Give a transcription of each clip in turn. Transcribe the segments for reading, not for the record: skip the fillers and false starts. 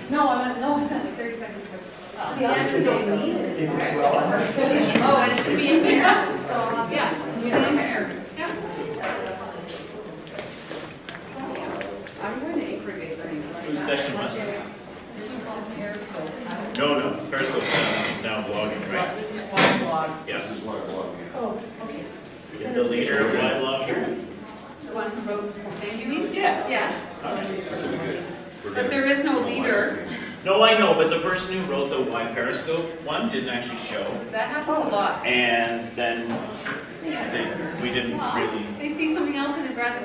No, it's not 30 seconds. Oh, and it's gonna be in here. So, yeah, you can here. Yeah. I'm going to inquiry-based learning. Whose session was this? This was on Periscope. No, Periscope now blogging, right? This is one blog. Yeah. Oh, okay. Is the leader of my blog here? The one who wrote the thing, you mean? Yeah. Yes. All right. But there is no leader. No, I know, but the person who wrote the Why Periscope one didn't actually show. That happens a lot. And then we didn't really. They see something else and they'd rather.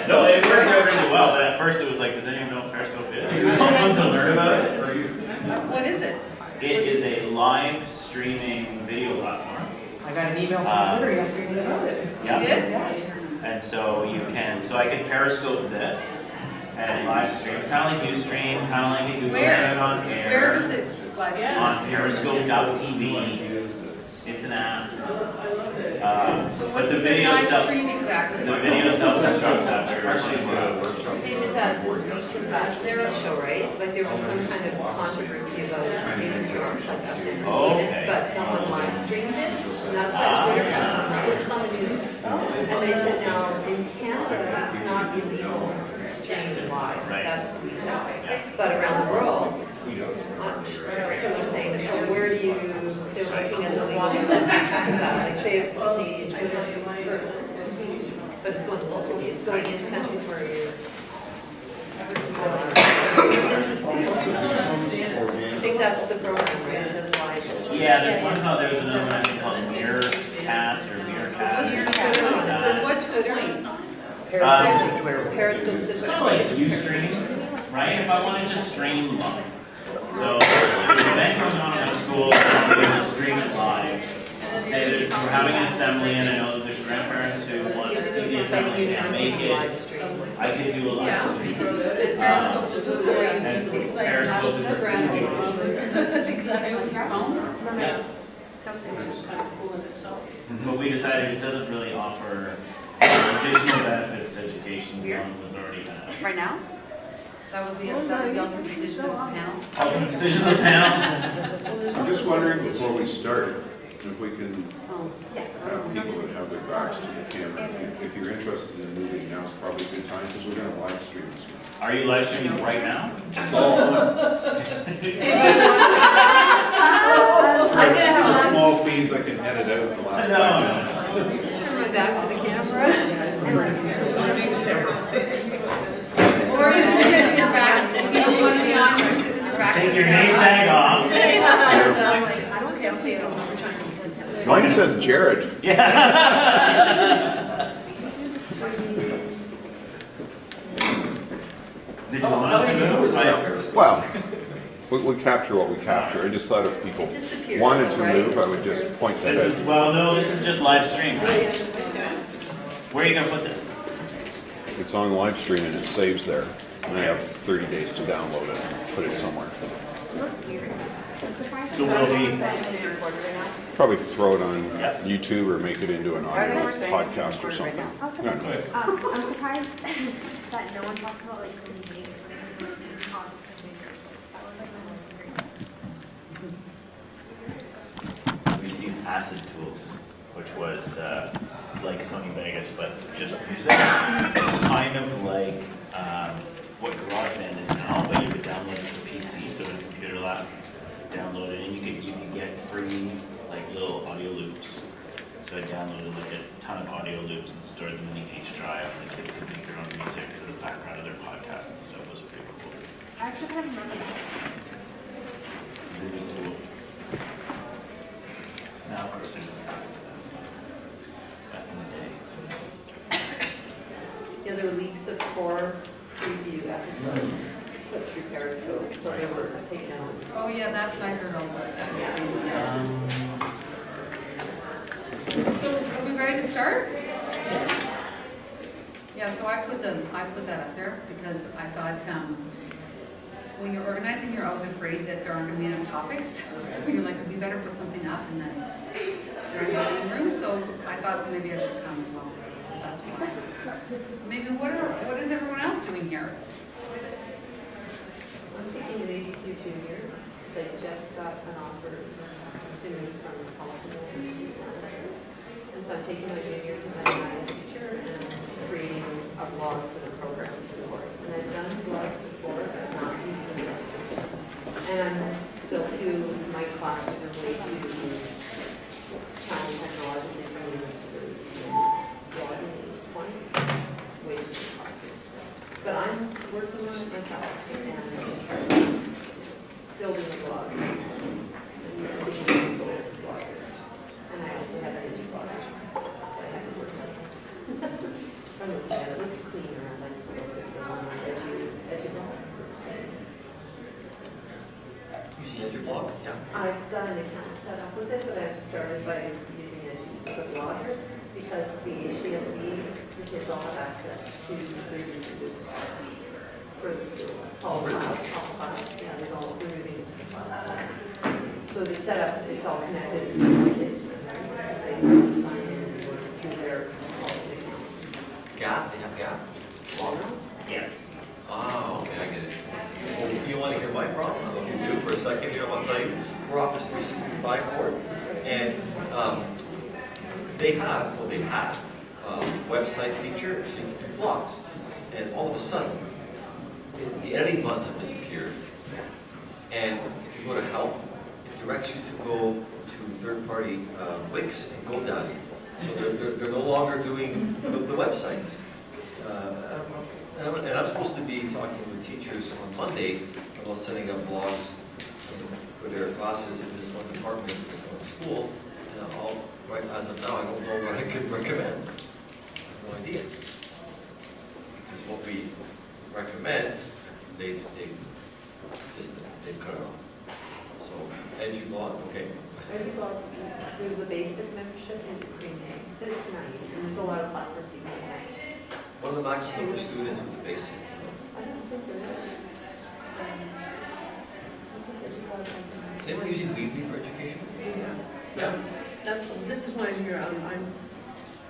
No, it worked out really well, but at first it was like, does anyone know what Periscope is? It was fun to learn about it. What is it? It is a live streaming video platform. I got an email from Twitter yesterday about it. Yeah. You did? And so I can Periscope this and live stream, kind of like Ustream, kind of like a Google Hangout on air. Where does it? On Periscope.tv. It's an app. So what But the does the video live self, stream exactly? the video self-destructs after. They did that this week with that Zero show, right? Like there was some kind of controversy about Game of Thrones, like I've never seen it, but someone live streamed it, and that's that Twitter account, right? It's on the news. And they said now in Canada, it's not illegal to stream live. Right. That's legal. But around the world, it's not. So they're saying, so where do you, they're looking at the legal implications of that. Like say it's a Canadian Twitter person, but it's going locally, it's going into countries where you're. It's interesting. I think that's the program, right? It does live. Yeah, there's another one called Mirrorcast or Mirrorcast. What's Twitter? Periscope's the Kind of like Twitter. Ustream, right? If I want to just stream live. So there's an event going on in my school, I'm going to stream it live. Say we're having an assembly and I know that there's grandparents who want to see the assembly and make it. I could do a live stream. Periscope is a very And Periscope is a easy. Exactly with your phone. Yeah. But we decided it doesn't really offer additional benefits to education beyond what's already had. Right now? That was the ultimate decision of the panel. Ultimate decision of the panel. I'm just wondering, before we start, if we can Oh, have people that have their backs to the camera. If you're interested in moving, now's probably a good time, because we're gonna live stream this one. Are you live streaming right now? It's all on. I'm gonna have For one. small fees, I can edit out the last 5 minutes. Turn my back to the camera. Or you can sit in your back, if you don't want to be on, you can sit in your back. Take your name tag off. That's okay, I'll say it all the time. Mine says Jared. Yeah. Did you want us to move? Well, we capture what we capture. I just thought if people It disappears, wanted to right? move, I would just point that This is, out. well, no, this is just live stream, right? Where are you gonna put this? It's on live stream and it saves there. And I have 30 days to download it and put it somewhere. So will we, Probably throw it on Yep. YouTube or make it into an audio podcast or something. I'm surprised that no one talks about like cleaning that was like my most great. we used to use Acid Tools, which was like Sony Vegas, but just music. It's kind of like what GarageBand is now, but you could download it to PC, so in a computer lab, download it, and you could get free like little audio loops. So I downloaded like a ton of audio loops and stored them in the H drive. The kids could make their own music for the background of their podcasts and stuff. It was pretty cool. I actually kind of remember that. It's a neat tool. Now, of course, there's an app for that. Back in the day. Yeah, there were leaks of core preview episodes put through Periscope, so they were taken down. Oh, yeah, that's, I heard all about that. Yeah. So, are we ready to start? Yeah, so I put that up there because I thought, when you're organizing, you're always afraid that there aren't gonna be enough topics. So you're like, it'd be better put something up and then there aren't any room, so I thought maybe I should come as well. So that's why. Maybe what is everyone else doing here? junior, because I just got an offer to move from Baltimore to Madison. And so I'm taking my junior because I'm not a teacher and I'm creating a blog for the program for the course. And I've done blogs before, but not used them yet. And I'm still my classes are way too challenging technologically for me to really blogging at this point. Way too many classrooms. But I'm working on it myself and building a blog. And using it as a blogger. And I also have an edgy blog that I haven't worked on yet. I'm looking at it, it looks cleaner. I like the look of the one edgy blog. Using EduBlog? Yeah. I've got an account set up with it, but I've started by using it as a blogger because the HDSB, the kids all have access to the for the school. All files, yeah, they're all moving files. So they set up, it's all connected, it's not kids, because they can sign in through their policy accounts. Gap, they have Gap? Yes. Ah, okay, I get it. Well, you want to hear my problem? I'll let you do for a second here. I'll tell you, we're Office 365 board, and they had website feature, so you can do blogs. And all of a sudden, the editing buttons have disappeared. And if you go to help, it directs you to go to third-party Wix and GoDaddy. So they're no longer doing the websites. And I'm supposed to be talking with teachers on Monday about setting up blogs for their classes in this one department in one school. And right as of now, I don't know what I could recommend. I have no idea. Because what we recommend, they've cut it off. So, EduBlog, okay. EduBlog, there's a basic membership, there's a premium, but it's nice, and there's a lot of platforms you can have. What are the maximum for students with the basic? I don't think there is. Is anyone using Weebly for education? Yeah. This is why I'm here. I'm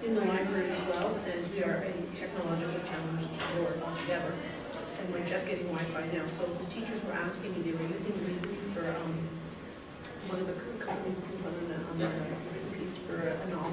in the library as well, and we are a technologically challenged board altogether. And we're just getting Wi-Fi now. So the teachers were asking me, they were using Weebly for one of the companies on the piece for an all.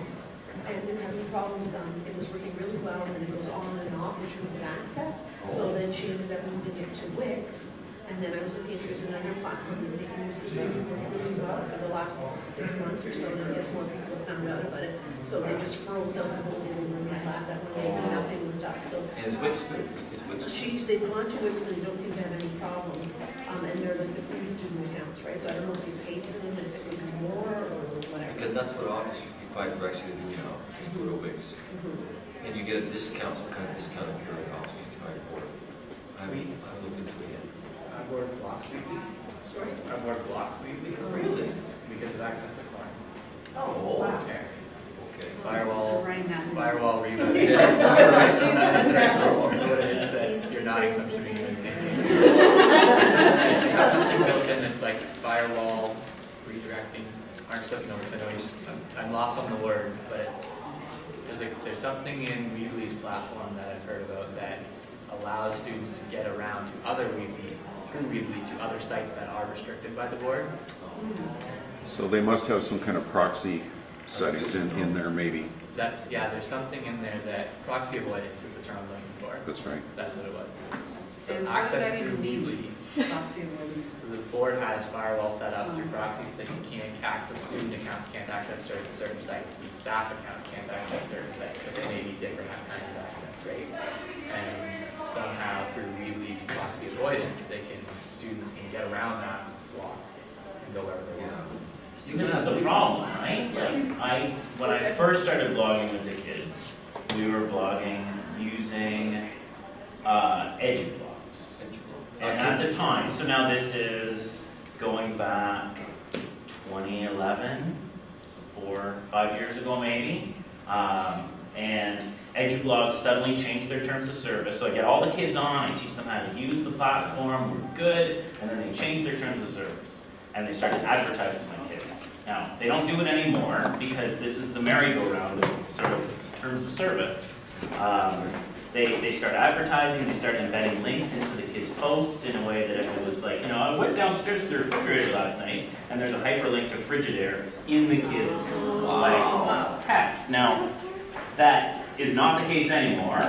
And they're having problems, it was working really well, and it goes on and off in terms of access. So then she ended up moving it to Wix, and then I was looking if there's another platform that they can use to make it work really well for the last 6 months or so, and I guess more people have found out about it. So they just froze out the whole thing in my lab, that when nothing was up, so. And is Wix good? Is Wix? They've gone to Wix and they don't seem to have any problems, and they're like the free student accounts, right? So I don't know if you paid for them, and if it would be more, or whatever. Because that's what Office 365 directs you to do now, is go to Wix. And you get a discount, some kind of discount if you're an Office 365 board. I mean, I looked into it yet. I work blocks weekly. Sorry? I work blocks weekly. Really? Because of access to client. Oh, wow. Okay. Okay. Firewall, Right now. firewall reboot. That's right. What it is that you're nodding, so I'm assuming you're doing the same thing. I got something built in that's like firewall redirecting. Aren't so, no, I know I'm lost on the word, but there's something in Weebly's platform that I've heard about that allows students to get around to other Weebly, through Weebly to other sites that are restricted by the board. So they must have some kind of proxy settings in there maybe. So that's, yeah, there's something in there that proxy avoidance is the term I'm looking for. That's right. That's what it was. So And what does that access through even mean? Weebly. Proxy avoidance. So the board has firewall set up through proxies that you can't access, student accounts can't access certain sites, and staff accounts can't access certain sites, but they may be different kinds of access, right? And somehow through Weebly's proxy avoidance, students can get around that block and go wherever they want. This is the problem, right? Like, when I first started blogging with the kids, we were blogging using EduBlogs. And at the time, so now this is going back 2011, 4 or 5 years ago maybe. And EduBlogs suddenly changed their terms of service. So I get all the kids on, I teach them how to use the platform, we're good, and then they change their terms of service. And they start to advertise to my kids. Now, they don't do it anymore because this is the merry-go-round of sort of terms of service. they start advertising, they start embedding links into the kids' posts in a way that if it was like, I went downstairs to the refrigerator last night, and there's a hyperlink to Frigidaire in the kids' like text. Now, that is not the case anymore,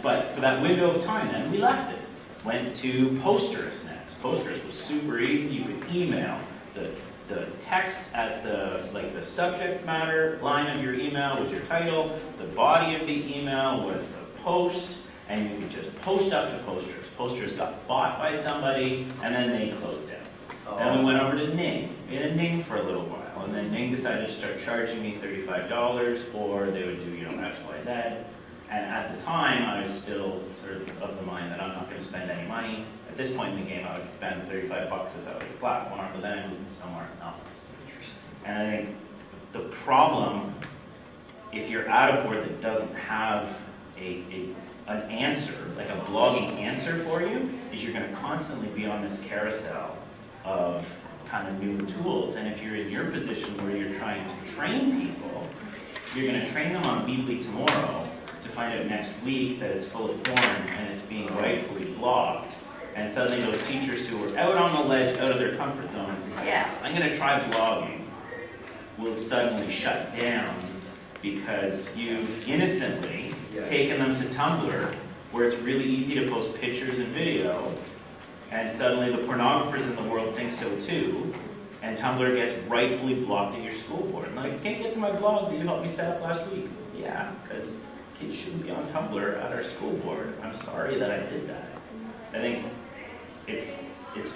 but for that window of time then, we left it. Went to Posterous next. Posterous was super easy. You could email the text at the subject matter line of your email was your title, the body of the email was the post, and you could just post up to Posterous. Posterous got bought by somebody, and then they closed down. Then we went over to Ning. We had a Ning for a little while, and then Ning decided to start charging me $35, or they would do, X, Y, Z. And at the time, I was still sort of the mind that I'm not going to spend any money. At this point in the game, I would spend $35 if that was the platform, but then I moved somewhere else. And I think the problem, if you're at a board that doesn't have an answer, like a blogging answer for you, is you're going to constantly be on this carousel of kind of new tools. And if you're in your position where you're trying to train people, you're going to train them on Weebly tomorrow to find out next week that it's full of porn and it's being rightfully blocked. And suddenly those teachers who were out on the ledge, out of their comfort zone, and say, yeah, I'm going to try blogging, will suddenly shut down because you've innocently taken them to Tumblr, where it's really easy to post pictures and video, and suddenly the pornographers in the world think so too, and Tumblr gets rightfully blocked at your school board. Like, I can't get to my blog that you helped me set up last week. Yeah, because kids shouldn't be on Tumblr at our school board. I'm sorry that I did that. I think it's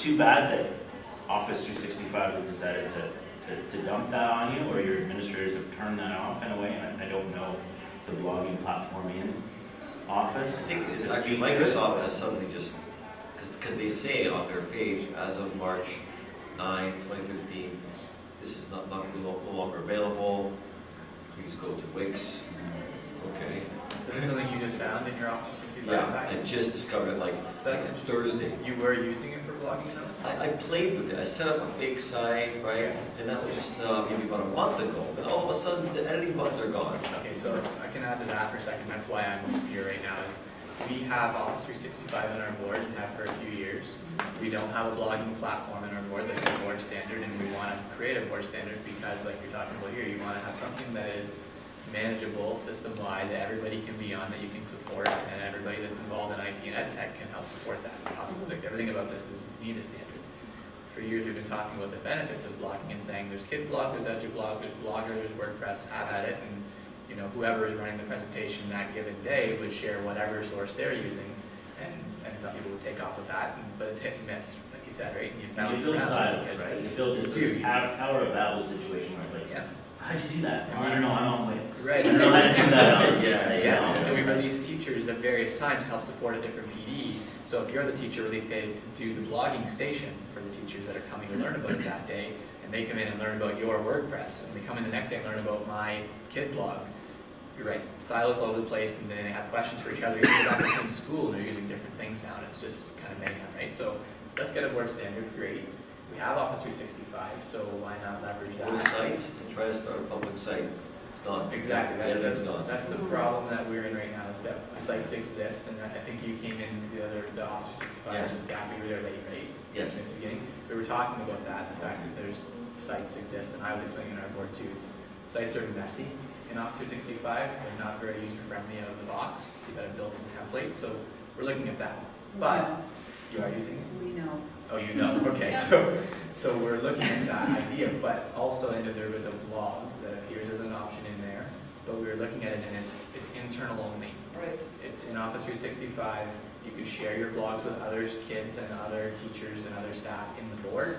too bad that Office 365 has decided to dump that on you, or your administrators have turned that off in a way, and I don't know the blogging platform in Office. I think it's actually Microsoft has suddenly just, because they say on their page, as of March 9th, 2015, this is no longer available, please go to Wix. Okay. This is something you just found in your Office 365 Yeah, package? I just discovered it like That's Thursday. You were using it for blogging now? I played with it. I set up a fake site, right? And that was just maybe about a month ago. And all of a sudden, the editing buttons are gone. Okay, so I can add to that for a second. That's why I'm here right now. Is we have Office 365 on our board and have for a few years. We don't have a blogging platform in our board that's a board standard, and we want to create a board standard because, like you're talking about here, you want to have something that is manageable, system-wide, that everybody can be on, that you can support, and everybody that's involved in IT and ed tech can help support that. Obviously, like everything about this is you need a standard. For years, we've been talking about the benefits of blogging and saying there's Kid Blog, there's EduBlog, there's Blogger, there's WordPress, have at it, and whoever is running the presentation that given day would share whatever source they're using, and some people would take off with that, but it's hit and miss, like you said, right? And you bounce build around silos, because right? You build this sort of Tower of Babel situation where it's like, yeah. how'd you do that? I don't know, I'm on Wix. Right. I don't know how to do that. Yeah, and we release teachers at various times to help support a different PD. So if you're the teacher really paid to do the blogging station for the teachers that are coming to learn about it that day, and they come in and learn about your WordPress, and they come in the next day and learn about my Kid Blog, you're right, silos all over the place, and then they have questions for each other. You go back to the same school, and they're using different things now, and it's just kind of mayhem, right? So let's get a board standard, great. We have Office 365, so why not leverage Go to that? sites and try to start a public site. It's gone. Exactly, Everything's gone. that's the problem that we're in right now, is that sites exist, and I think you came in the Office 365 Yeah. versus Gap, you were there late, right? Yes. Since the beginning, we were talking about that, the fact that there's sites exist, and I would explain in our board too, sites are messy in Office 365, they're not very user-friendly out of the box, so you gotta build some templates, so we're looking at that. But, you are using it? We know. Oh, you know, okay, so we're looking at that idea, but also there was a blog that appears as an option in there, but we were looking at it and it's internal only. Right. It's in Office 365, you can share your blogs with other kids and other teachers and other staff in the board,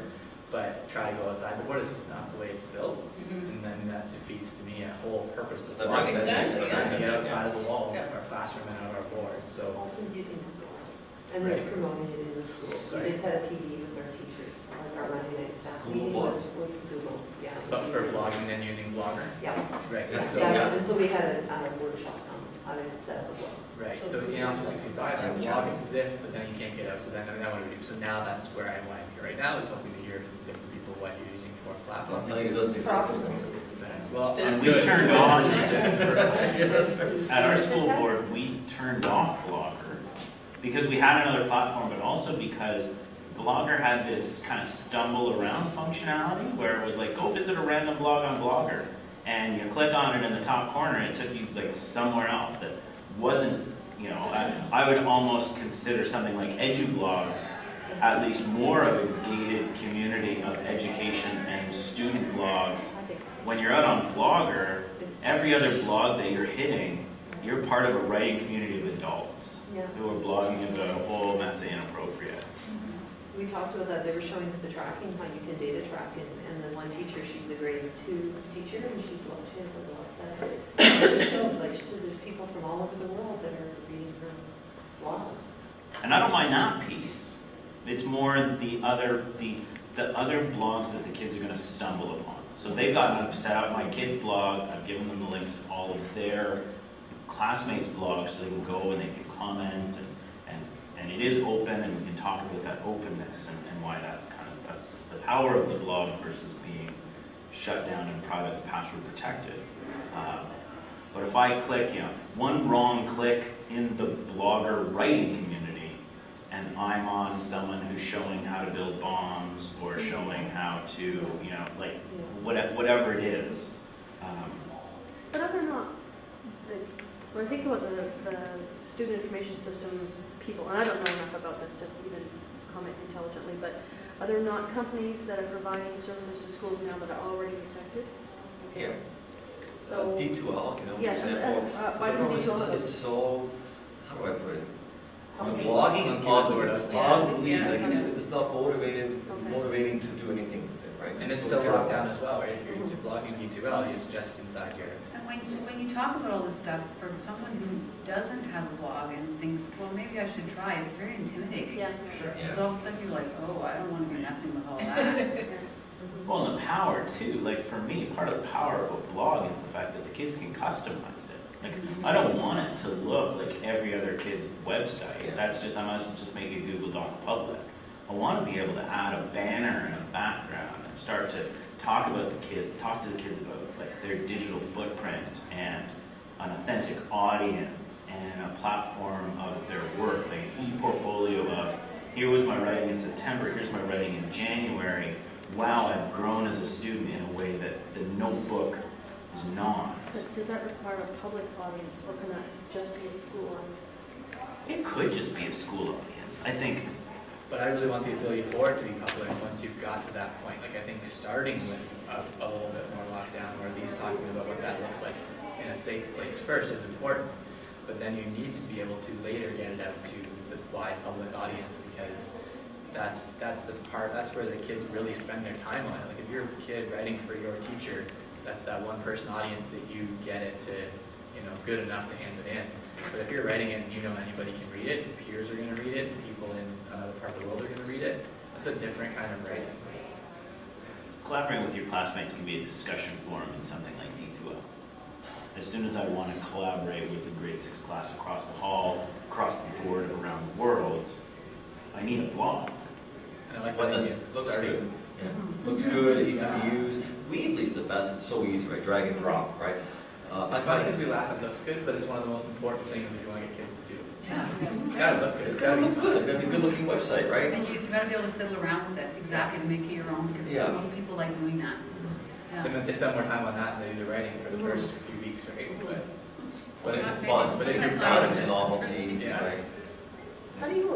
but try to go outside the board, this is not the way it's built, and then that defeats to me a whole purpose of That's blogging. exactly, Trying to get yeah. outside of the walls of our classroom and of our board, so. Alton's using the blogs, and they're Right. promoting it in the schools. Sorry. We just had a PD with our teachers, like our Monday night staff Google meeting was Google, yeah. it was But for using- blogging, then using Blogger? Yeah, Right, Yeah. so, yeah, and so we had workshops on how to set up a blog. right, so in Office 365, that blog exists, but then you can't get out, so then what do we do? So now that's where I want to be right now, is hoping to hear from different people what you're using for a I'm platform. telling you, it doesn't For Office exist. sense. Well, And I'm we good. turned on, at our school board, we turned off Blogger because we had another platform, but also because Blogger had this kind of stumble around functionality where it was like, go visit a random blog on Blogger. And you click on it in the top corner and it took you like somewhere else that wasn't, you know, I would almost consider something like EduBlogs at least more of a gated community of education and student blogs. When you're out on Blogger, every other blog that you're hitting, you're part of a writing community of adults Yeah. who are blogging about a whole mess of inappropriate. We talked about that, they were showing the tracking, how you can data track, and the one teacher, she's a grade 2 teacher, and she has a lot of She showed, like, there's people from all over the world that are reading her blogs. And I don't mind that piece. It's more the other blogs that the kids are going to stumble upon. So they've I've set up my kids' blogs, I've given them the links to all of their classmates' blogs so they can go and they can comment and it is open and we can talk about that openness and why that's the power of the blog versus being shut down and private and password protected. But if I click, one wrong click in the Blogger writing community, and I'm on someone who's showing how to build bombs or showing how to, like whatever it is. But are there not, when I think about the student information system people, and I don't know enough about this to even comment intelligently, but are there not companies that are providing services to schools now that are already protected? Here, So, D2L, for yeah, example. why The don't problem they is go it's so, how do I put it? Okay. Blogging is Clunky was the word I was thinking. unbelievable, like Yeah. it's not motivating to do anything with it, right? And it's still locked down as well, right? If you're blogging D2L, it's just inside your. And when you talk about all this stuff, for someone who doesn't have a blog and thinks, well, maybe I should try, it's very intimidating. yeah. Because all of a sudden you're like, oh, I don't want to be messing with all that. Well, and the power too, like for me, part of the power of a blog is the fact that the kids can customize it. Like, I don't want it to look like every other kid's website. I must just make it Google Doc public. I want to be able to add a banner and a background and start to talk to the kids about like their digital footprint and an authentic audience and a platform of their work, like an e-portfolio of, here was my writing in September, here's my writing in January. Wow, I've grown as a student in a way that the notebook is not. But does that require a public audience, or can that just be a school audience? It could just be a school audience. I think, But I really want the ability for it to be public once you've got to that point. Like, I think starting with a little bit more lockdown, or at least talking about what that looks like in a safe place first is important. But then you need to be able to later get it out to the wide public audience, because that's the part, that's where the kids really spend their time on it. Like, if you're a kid writing for your teacher, that's that one person audience that you get it to, good enough to hand it in. But if you're writing it and anybody can read it, peers are going to read it, people in another part of the world are going to read it, that's a different kind of writing. collaborating with your classmates can be a discussion forum in something like D2L. As soon as I want to collaborate with the grade 6 class across the hall, across the board, around the world, I need a blog. And I like But that that idea. looks Starting- good. Yeah. Looks good, easy to use. Weebly's the best, it's so easy, right? Drag and drop, right? I It's funny find because we laugh, it looks good, but it's one of the most important things if you want to get kids to do. Yeah. It's gotta look good. it's gotta look good, it's gotta be a good looking website, right? And you've got to be able to fiddle around with it, exactly, to make it your own, because Yeah. most people like doing that. Yeah. And then they spend more time on that than they do the writing for the first few weeks, right? But It's Yeah. fun, but Sometimes it's not fun, it's even. novelty, Yeah. right? How do you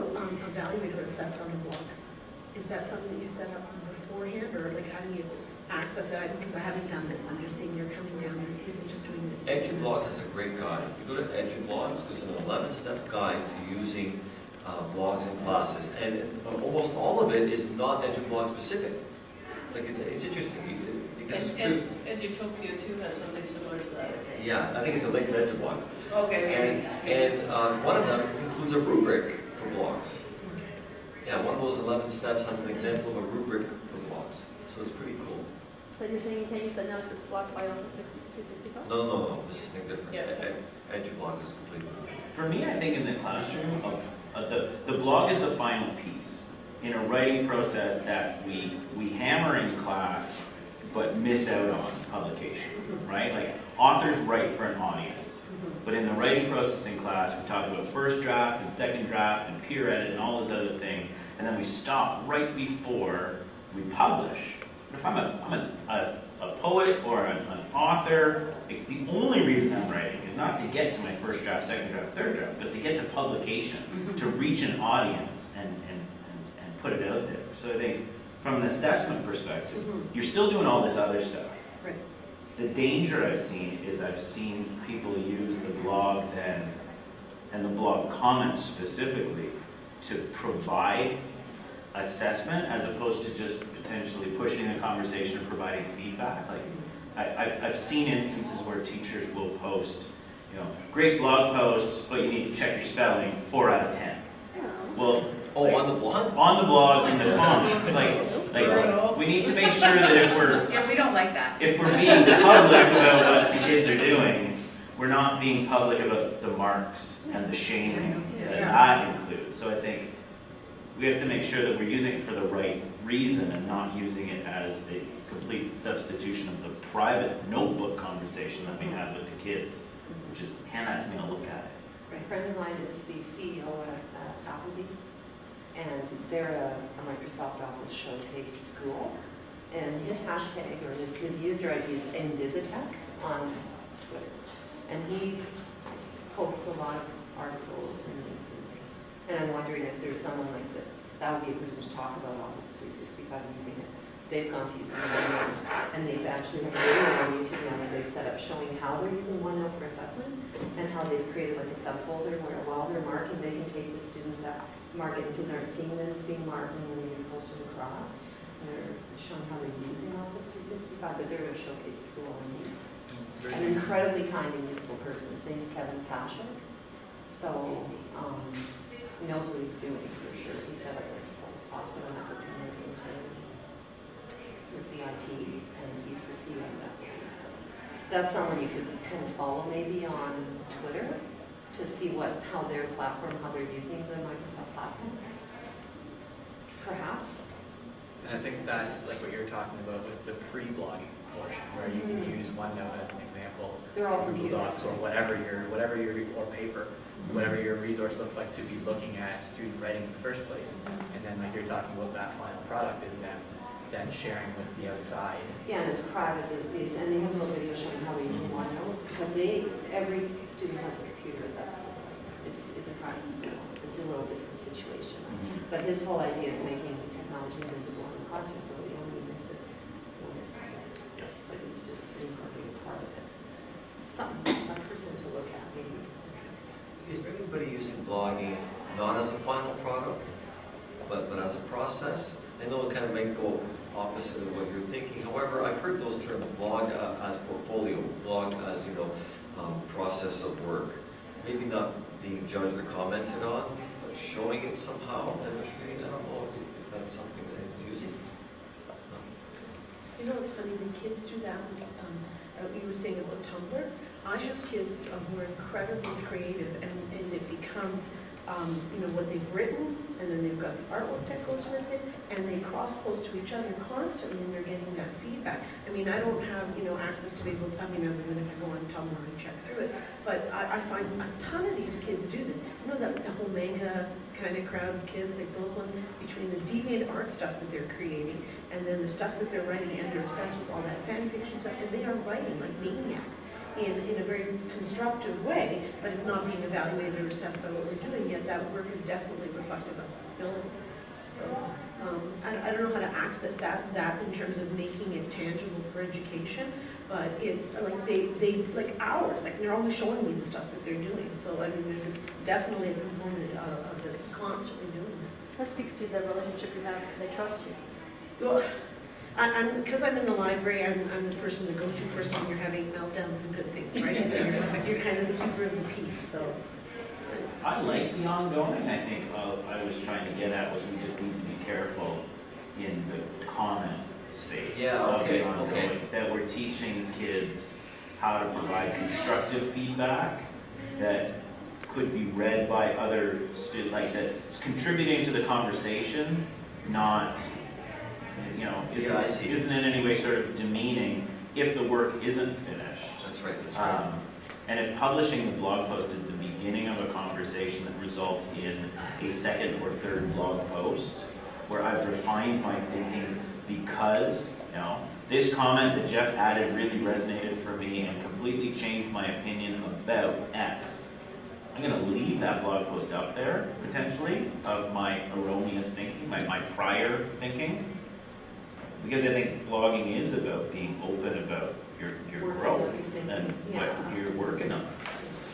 evaluate or assess on the blog? Is that something that you set up beforehand, or like how do you access that? Because I haven't done this, I'm just seeing you're coming down and people just doing it. EduBlogs has a great guide. If you go to EduBlogs, there's an 11-step guide to using blogs in classes, and almost all of it is not EduBlog specific. Like it's interesting because And Utopia too has something similar to that. yeah, I think it's a link to EduBlog. Okay. And one of them includes a rubric for blogs. Yeah, one of those 11 steps has an example of a rubric for blogs, so it's pretty cool. But you're saying you can't use that now because it's blocked by Office 365? No, this is something different. Yeah. EduBlogs is completely different. For me, I think in the classroom, the blog is the final piece in a writing process that we hammer in class, but miss out on publication, right? Like, authors write for an audience, but in the writing processing class, we talk about first draft and second draft and peer edit and all those other things, and then we stop right before we publish. But if I'm a poet or an author, like, the only reason I'm writing is not to get to my first draft, second draft, third draft, but to get to publication, to reach an audience and put it out there. So I think from an assessment perspective, you're still doing all this other stuff. Right. The danger I've seen is I've seen people use the blog then, and the blog comments specifically, to provide assessment as opposed to just potentially pushing the conversation or providing feedback. Like, I've seen instances where teachers will post, great blog post, but you need to check your spelling, 4 out of 10. Well, On the blog? on the blog, in the comments, like we need to make sure that Yeah, we don't like that. if we're being public about what the kids are doing, we're not being public about the marks and the shaming that includes. So I think we have to make sure that we're using it for the right reason and not using it as a complete substitution of the private notebook conversation that we have with the kids, which is, hand that to me, I'll look at it. A friend of mine is the CEO at Applebee's, and they're a Microsoft Office showcase school. And his hashtag, or his user ID is Indizitech on Twitter. And he posts a lot of articles and links and things. And I'm wondering if there's someone like that would be a person to talk about Office 365 using it. They've gone to using OneNote, and they've actually have a video on YouTube now that they've set up showing how they're using OneNote for assessment, and how they've created like a subfolder where while they're marking, they can take the students to mark it. The kids aren't seeing that it's being marked, and then they can post it across. And they're showing how they're using Office 365, but they're at a showcase school, and he's an incredibly kind and useful person. His name's Kevin Pasha. So he knows what he's doing for sure. He set up a hospital network with the IT, and he's the CEO of that. So that's someone you could kind of follow maybe on Twitter to see how their platform, how they're using the Microsoft platforms. Perhaps. And I think that's like what you're talking about with the pre-blogging portion, where you can use OneNote as an example. They're all Google computers. Docs or whatever or paper, whatever your resource looks like to be looking at student writing in the first place. And then like you're talking about that final product is then sharing with the outside. Yeah, and it's private, and they have a little video showing how they use OneNote, but every student has a computer, that's what, it's a private school, it's a little different situation. But his whole idea is making technology invisible in the classroom, so we only miss it when it's there. It's like it's just an incorporated part of it. Something, a person to look at, maybe. Is anybody using blogging not as a final product, but as a process? I know it kind of may go opposite of what you're thinking. However, I've heard those terms, blog as portfolio, blog as, process of work. Maybe not being judged or commented on, but showing it somehow, demonstrating. I don't know if that's something that is using. You know, it's funny, the kids do that. You were saying about Tumblr. I have kids who are incredibly creative, and it becomes, what they've written, and then they've got the artwork that goes with it, and they cross-post to each other constantly, and they're getting that feedback. I mean, I don't have, access to be able, other than if I go on Tumblr and check through it, but I find a ton of these kids do this. The whole manga kind of crowd of kids, like those ones, between the deviant art stuff that they're creating, and then the stuff that they're writing, and they're obsessed with all that fan fiction stuff, and they are writing like maniacs. In a very constructive way, but it's not being evaluated or assessed by what we're doing yet. That work is definitely reflective of ability. So I don't know how to access that in terms of making it tangible for education, but it's like they like hours, like they're always showing me the stuff that they're doing. So I mean, there's this definitely a component of that's constantly doing that. That speaks to the relationship you have, they trust you. Well, because I'm in the library, I'm the person, the go-to person when you're having meltdowns and good things, right? You're kind of the keeper of the peace, so. I like the ongoing. I think I was trying to get at was we just need to be careful in the comment space. Yeah, of the okay. ongoing, that we're teaching kids how to provide constructive feedback that could be read by other students, like that's contributing to the conversation, not you know, Yeah, I see. isn't in any way sort of demeaning if the work isn't finished. That's right, that's right. And if publishing the blog post is the beginning of a conversation that results in a second or third blog post, where I've refined my thinking because, you know, this comment that Jeff added really resonated for me and completely changed my opinion about X. I'm gonna leave that blog post up there, potentially, of my erroneous thinking, my prior thinking. Because I think blogging is about being open about your growth and what you're working on.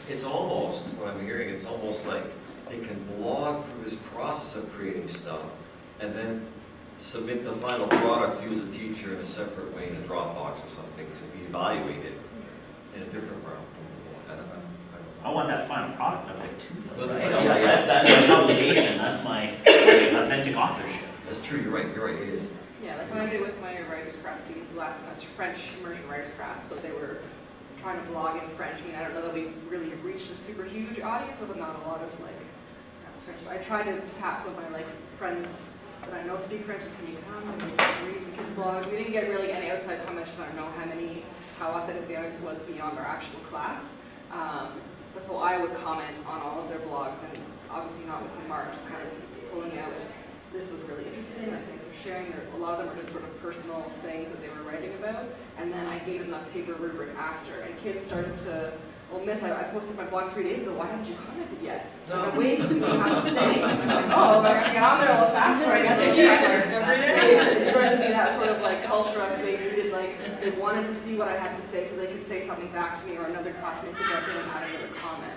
It's almost, what I'm hearing, it's almost like they can blog through this process of creating stuff and then submit the final product to you as a teacher in a separate way in a Dropbox or something to be evaluated in a different realm from the blog. I don't know. I want that final product up there too. But- Right? yeah. That's my obligation, that's my authentic authorship. That's true, you're right, it is. Yeah, like when I did with my writers craft students last semester, French immersion writers craft, so they were trying to blog in French. I mean, I don't know that we really reached a super huge audience, but not a lot of like perhaps French. I tried to tap some of my like friends that I know speak French, and can you come and read some kids' blogs. We didn't get really any outside comments. I don't know how authentic the audience was beyond our actual class. But so I would comment on all of their blogs, and obviously not with the mark, just kind of pulling out. This was really interesting. Like thanks for sharing. A lot of them are just sort of personal things that they were writing about, and then I gave them that paper rubric after, and kids started to. Well, Miss, I posted my blog 3 days ago. Why haven't you commented yet? Like, I'm waiting to see what you have to say. I'm like, oh, I gotta get on there a little faster. I guess every day. It started to be that sort of like culture of they needed they wanted to see what I had to say so they could say something back to me, or another classmate could get in and add another comment.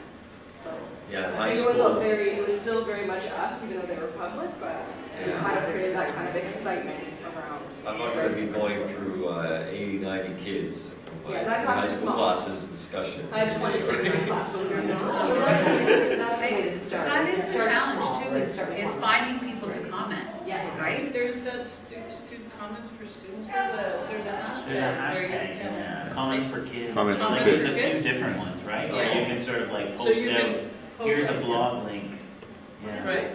So Yeah, in I high think school. it was still very much us, even though they were public, but it kind of created that kind of excitement around. I'm not going to be going through 80, 90 kids from my Yeah, that class high is school small. classes discussion. I had 20 in my class, so it was really Well, small. that's the way to start. That is the Start small, challenge too, right? Start with it's one. finding people to comment, Yeah. right? There's that student comments for students, there's a hashtag. There's a hashtag, yeah, comments for kids. Comments for Like, kids. There's a few different ones, right? Where you can sort of like So post you out, can post here's a like- blog link. Yeah. Right.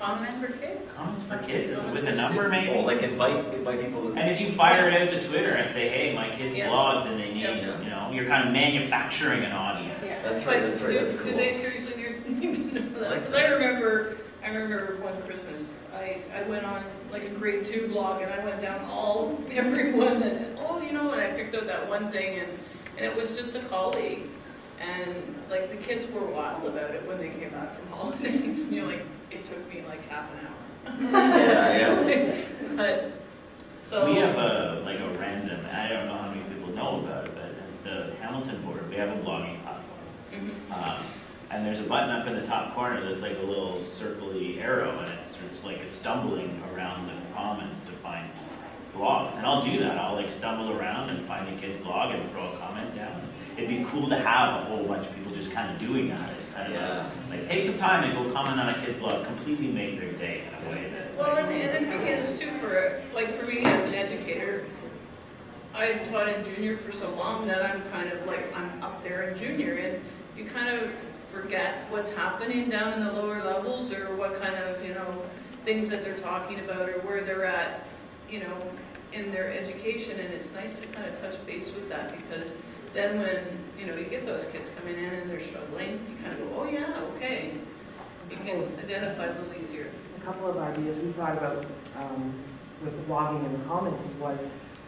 Comments for kids? Comments for kids, is it with a number Oh, maybe? like invite people to. And if you fire it out to Twitter and say, hey, my kids Yeah. blogged and they need, Yeah. you know, you're kind of manufacturing an audience. Yes. That's right, that's Do they cool. seriously need to know that? Like Because I remember one Christmas, I went on like a grade 2 blog, and I went down everyone that, you know, and I picked out that one thing, and it was just a colleague. And like the kids were wild about it when they came back from holidays, and you're like, it took me like half an hour. Yeah. But, so. We have a random, I don't know how many people know about it, but the Hamilton board, we have a blogging platform. Mhm. And there's a button up in the top corner that's like a little circly arrow, and it's like it's stumbling around the comments to find blogs. And I'll do that, I'll like stumble around and find a kid's blog and throw a comment down. It'd be cool to have a whole bunch of people just kind of doing that. It's kind of Yeah. like take some time and go comment on a kid's blog, completely make their day in a way that. Well, and the thing is too, for me as an educator, I've taught in junior for so long that I'm kind of like, I'm up there in junior, and you kind of forget what's happening down in the lower levels, or what kind of, things that they're talking about, or where they're at, in their education, and it's nice to kind of touch base with that, because then when, you get those kids coming in and they're struggling, you kind of go, oh yeah, okay. You can identify a little easier. A couple of ideas we thought about with the blogging and the commenting was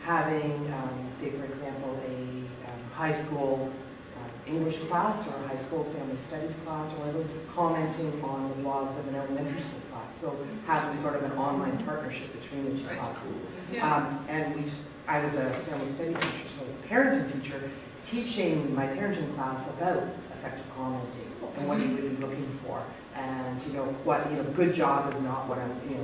having, say for example, a high school English class or a high school family studies class, or those commenting on the blogs of an elementary school class. So having sort of an online partnership between the two That's classes. Yeah. I was a family studies teacher, so I was a parenting teacher, teaching my parenting class about effective commenting and what you would be looking for. And good job is not what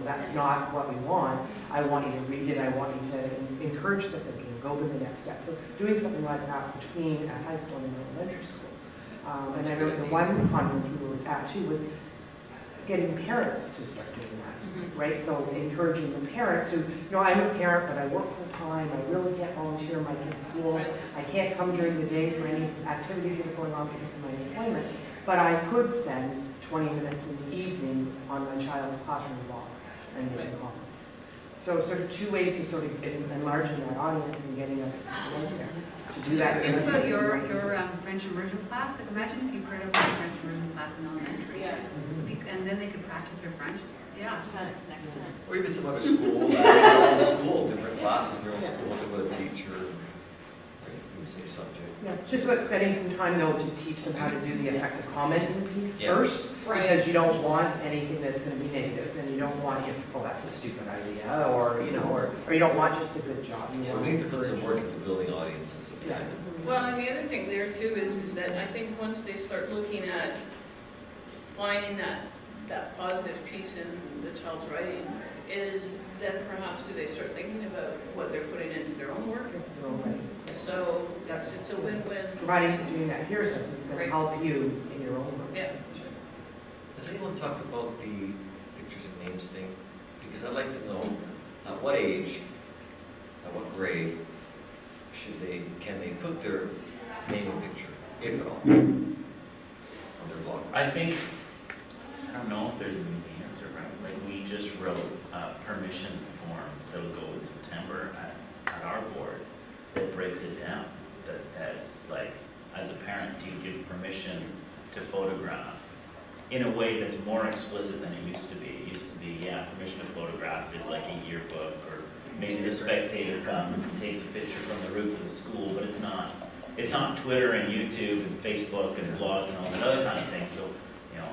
that's not what we want. I want you to read it, I want you to encourage the thinking, go to the next step. So doing something like that between a high school and an elementary school. And I remember the one conference we were at too was getting parents to start doing that, right? So encouraging the parents who, I'm a parent, but I work full time, I really can't volunteer in my kid's school, I can't come during the day for any activities that are going on because of my employment, but I could spend 20 minutes in the evening on my child's classroom blog and making comments. So sort of two ways to sort of get enlarging that audience and getting us in there. To do that. Think about your French immersion class. Like, imagine if you put up a French immersion class in elementary. Yeah. And then they could practice their French. Yeah. Next time. Or even some other schools, their own school, different classes, their own school, they've got a teacher, right, in the same subject. Yeah, just about spending some time though to teach them how to do the effective commenting piece Yeah. first. Right. Because you don't want anything that's going to be negative, and you don't want you, well, that's a stupid idea, or, you know, or you don't want just a good job. You So want we need to put some encourage- work into building audiences. Yeah. Well, and the other thing there too is that I think once they start looking at finding that positive piece in the child's writing, is then perhaps do they start thinking about what they're putting into their own work? Their own way. So it's a win-win. Providing, doing that peer assessment is going Right. to help you in your own work. Yeah. Has anyone talked about the pictures and names thing? Because I'd like to know, at what age, at what grade, can they put their name and picture, if at all, on their blog? I think, I don't know if there's an easy answer, right? Like, we just wrote a permission form that'll go in September at our board that breaks it down, that says, like, as a parent, do you give permission to photograph in a way that's more explicit than it used to be? It used to be, yeah, permission to photograph is like a yearbook, or maybe the spectator comes and takes a picture from the roof of the school, but it's not Twitter and YouTube and Facebook and blogs and all that other kind of thing. So, you know,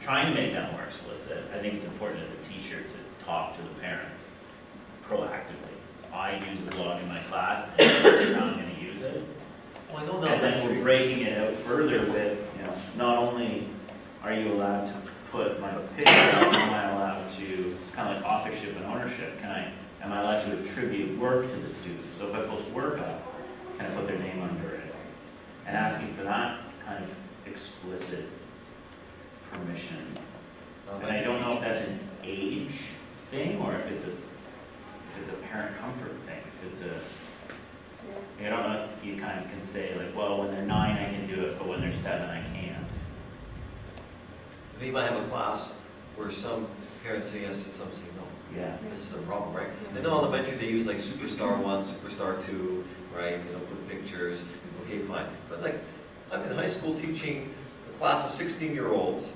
trying to make that more explicit. I think it's important as a teacher to talk to the parents proactively. I use a blog in my class, and this is how I'm going to use it. Well, I know And then we're elementary, breaking it out further with, you know, not only are you allowed to put my picture up, am I allowed to, it's kind of like authorship and ownership. Am I allowed to attribute work to the student? So if I post work up, can I put their name under it? And asking for that kind of explicit permission. And I don't know if that's an age thing, or if it's a parent comfort thing. I don't know if you kind of can say, like, well, when they're 9 I can do it, but when they're 7 I can't. they might have a class where some parents say yes and some say no. Yeah. This is a problem, right? I know elementary, they use like Superstar 1, Superstar 2, right, you know, put pictures, okay, fine. But like, I'm in high school teaching a class of 16-year-olds.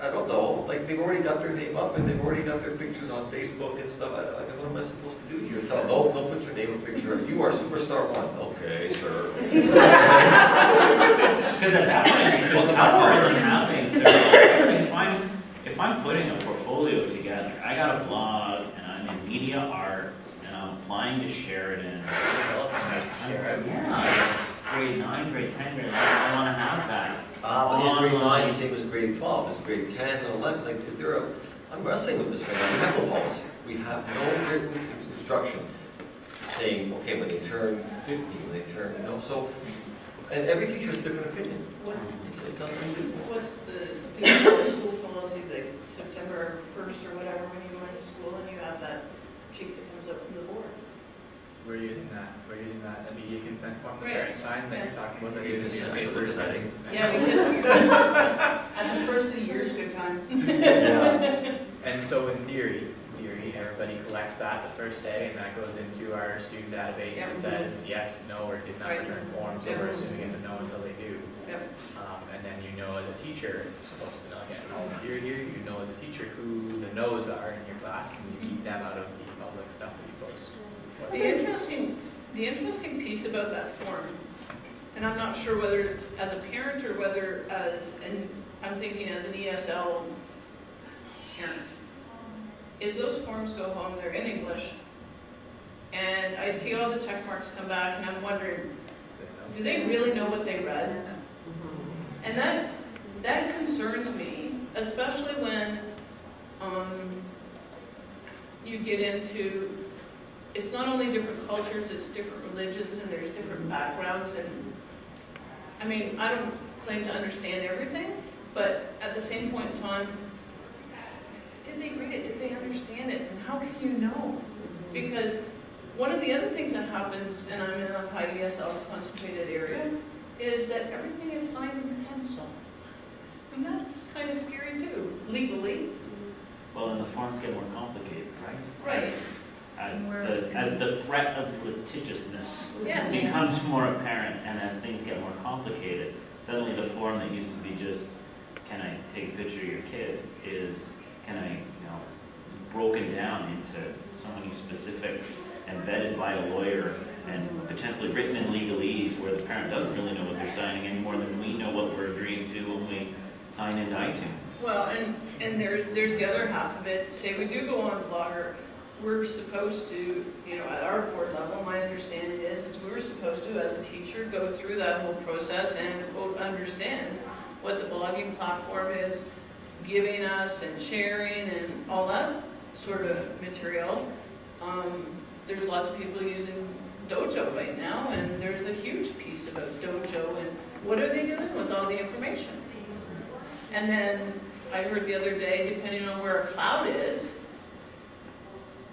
I don't know, like, they've already got their name up and they've already got their pictures on Facebook and stuff. What am I supposed to do here? Tell them, no, don't put your name and picture. You are Superstar 1. Okay, sir. Because at that point, there's algorithm happening. If I'm putting a portfolio together, I got a blog and I'm in media arts and I'm applying to Sheridan. Yeah, grade 9, grade 10, grade 11, I want to have that. But is grade Online. 9 the same as grade 12? Is grade 10 and 11? Like, is there I'm wrestling with this right now. We have no policy. We have no written instruction saying, okay, when they turn 50, when they turn, you know, so, and every teacher has a different opinion. It's unbelievable. What's the school policy, like September 1st or whatever, when you go into school and you have that sheet that comes up from the board? We're using that immediate consent form that's Right. already signed that you're talking about. That Immediate gives you consent, papers, look at that. Yeah, because at the first of the year is a good time. Yeah. And so in theory, everybody collects that the first day, and that goes into our student database Yep. that says yes, no, or did not Right. return forms, so Yep. we're assuming it's a no until they do. Yep. And then you know as a teacher, it's supposed to not get all here, you know as a teacher who the no's are in your class, and you keep them out of the public stuff that you post. The interesting piece about that form, and I'm not sure whether it's as a parent or whether as, and I'm thinking as an ESL parent, is those forms go home, they're in English, and I see all the check marks come back, and I'm wondering, do they really know what they read? And that concerns me, especially when you get into, it's not only different cultures, it's different religions, and there's different backgrounds, and I mean, I don't claim to understand everything, but at the same point in time, did they read it? Did they understand it? And how can you know? Because one of the other things that happens, and I'm in a high ESL concentrated area, is that everything is signed in pencil. And that's kind of scary too, legally. Well, and the forms get more complicated, right? Right. As the threat of litigiousness Yeah. becomes more apparent, and as things get more complicated, suddenly the form that used to be just, can I take a picture of your kid, is, can I, broken down into so many specifics and vetted by a lawyer and potentially written in legalese where the parent doesn't really know what they're signing any more than we know what we're agreeing to when we sign into iTunes. Well, and there's the other half of it. Say we do go on Blogger, we're supposed to, at our board level, my understanding is we're supposed to, as a teacher, go through that whole process and quote, understand what the blogging platform is giving us and sharing and all that sort of material. There's lots of people using Dojo right now, and there's a huge piece about Dojo and what are they doing with all the information. And then I heard the other day, depending on where a cloud is,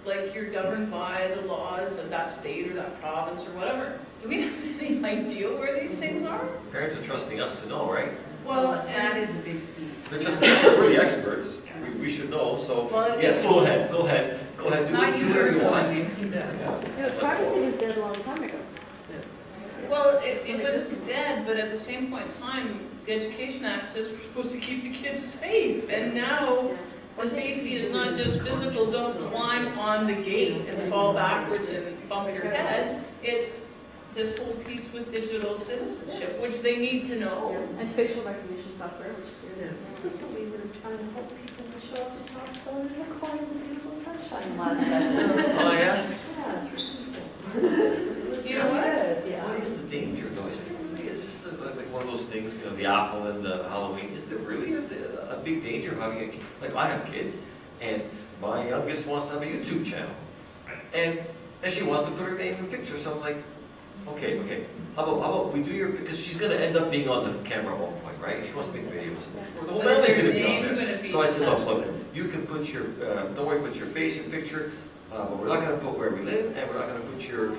like you're governed by the laws of that state or that province or whatever. Do we have any idea where these things are? Parents are trusting us to know, right? Well, That and is a big piece. They're trusting us, we're the experts, we should know, so, Well, yes, go ahead, do Not you whatever you want. personally. Privacy was dead a long time ago. well, it was dead, but at the same point in time, the Education Act says we're supposed to keep the kids safe. And now the safety is not just physical, don't climb on the gate and fall backwards and bump your head. It's this whole piece with digital citizenship, which they need to know. And facial recognition software, which is This is what we were trying to help people to show up to talk about in the quiet and beautiful sunshine last session. Oh, yeah? You know what? Yeah. What is the danger though? Is this like one of those things, the apple and the Halloween, is there really a big danger of having a kid? Like I have kids, and my youngest wants to have a YouTube channel. And she wants to put her name in a picture, so I'm like, okay, how about we do because she's gonna end up being on the camera at one point, right? She wants to make videos. The whole But is family's her gonna be on name there. gonna be So I said, look, attached? you can put your, don't worry, put your face, your picture, but we're not gonna put where we live, and we're not gonna put your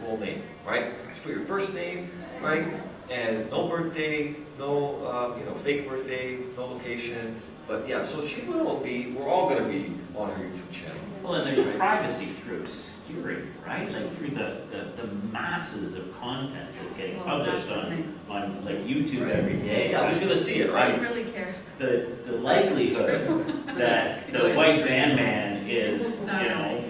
full name, right? Just put your first name, right? And no birthday, no, fake birthday, no location. But yeah, so we're all gonna be on her YouTube channel. Well, and there's privacy through obscurity, right? Like through the masses of content that's getting Well, published that's the thing. on like YouTube every day. Yeah, who's gonna see it, right? Who really cares? The likelihood that the white van man is,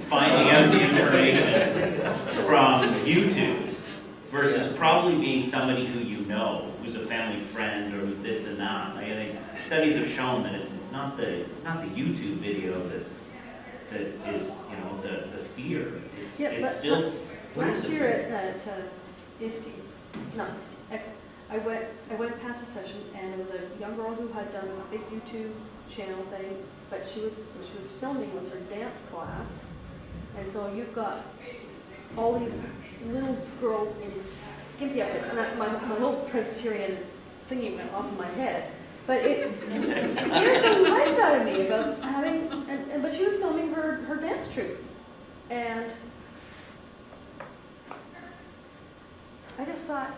finding out the information from YouTube versus probably being somebody who who's a family friend or who's this and that. I think studies have shown that it's not the YouTube video that is the fear. It's still last year at ISTE, not ISTE, ECHO, I went past a session and it was a young girl who had done a big YouTube channel thing, but what she was filming was her dance class. And so you've got all these little girls in skimpy outfits, and my little Presbyterian thingy went off of my head. But it scared the life out of me about having, but she was filming her dance troupe. And I just thought,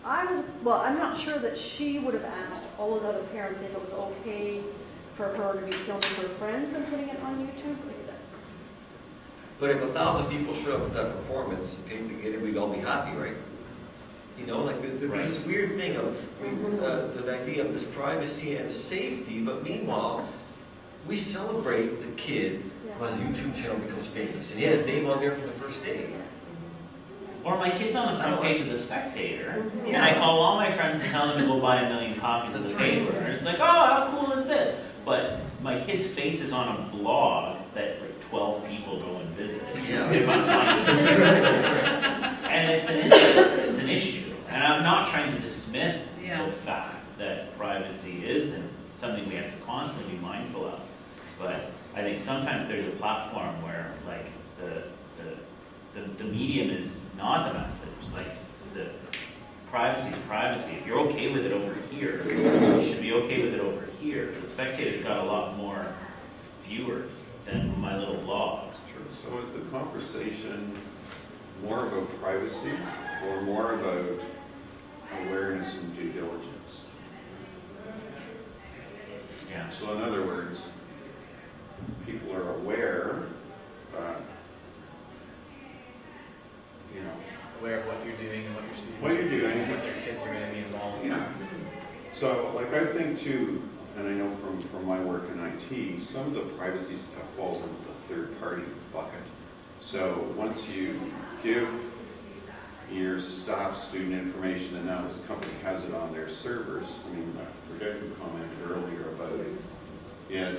I'm not sure that she would have asked all of the other parents if it was okay for her to be filming her friends and putting it on YouTube. But if 1,000 people show up at that performance, we'd all be happy, right? There's this weird thing of the idea of this privacy and safety, but meanwhile, we celebrate the kid who has a YouTube channel becomes famous, and he has his name on there from the first day. Or my kid's on the front page of The Spectator, and I call all my friends and tell them to go buy 1 million copies of the paper. And it's like, oh, how cool is this? But my kid's face is on a blog that like 12 people go and visit. Yeah. If I'm not and it's an issue. And I'm not trying to dismiss the fact that privacy is something we have to constantly be mindful of. But I think sometimes there's a platform where like the medium is not the message. Like it's the privacy is privacy. If you're okay with it over here, you should be okay with it over here. The Spectator's got a lot more viewers than my little blog. So is the conversation more about privacy or more about awareness and due diligence? Yeah. So in other words, people think too, and I know from my work in IT, some of the privacy stuff falls into the third-party bucket. So once you give your staff student information and now this company has it on their servers, I mean, I forget who commented earlier about it, yet